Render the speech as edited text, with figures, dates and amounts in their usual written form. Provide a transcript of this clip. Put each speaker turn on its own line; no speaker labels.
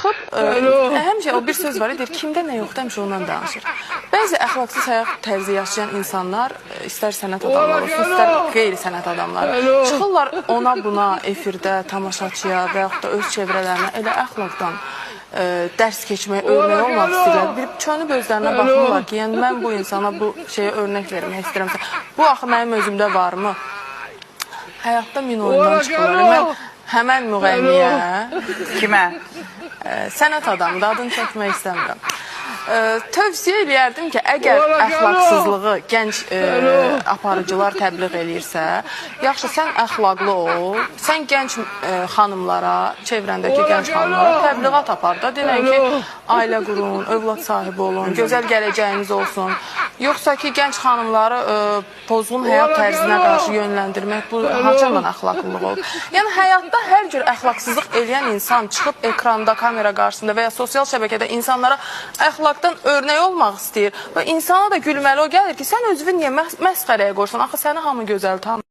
çıxıb, həmişə o bir söz var, deyir, kimdə nə yoxdur, həmişə ondan danışır. Bəzi əxlaqsız həyat tərzi yaşayan insanlar, istər sənət adamları olsun, istər qeyri-sənət adamları, çıxırlar ona buna, efirdə, tamaşaçıya və yaxud da öz çevrələrinə elə əxlaqdan dərs keçmək, örmək olmaq istəyirlər. Bir çönüb özlərinə baxırlar ki, yəni mən bu insana bu şeyə örnək vermək istəyirəm. Bu axı mənim özümdə varmı? Həyatda min oyundan çıxırlar. Mən həmən müğənniyə,
Kimə?
sənət adamı, adını çəkmək istəmirəm. Tövsiyə eləyərdim ki, əgər əxlaqsızlığı gənc aparıcılar təbliğ eləyirsə, yaxşı, sən əxlaqlı ol, sən gənc xanımlara, çevrəndəki gənc xanımlara təbliğat apar da, deyilən ki, ailə qurun, övlad sahibi olun, gözəl gələcəyiniz olsun. Yoxsa ki, gənc xanımları pozğun həyat tərzinə qarşı yönləndirmək, bu haçandan əxlaqlılıq olur. Yəni, həyatda hər cür əxlaqsızlıq eləyən insan çıxıb ekranda, kamera qarşısında və ya sosial şəbəkədə insanlara əxlaqdan örnək olmaq istəyir və insana da gülməli o gəlir ki, sən özünü niyə məsxərəyə qoyursan? Axı səni hamı gözəl tanır.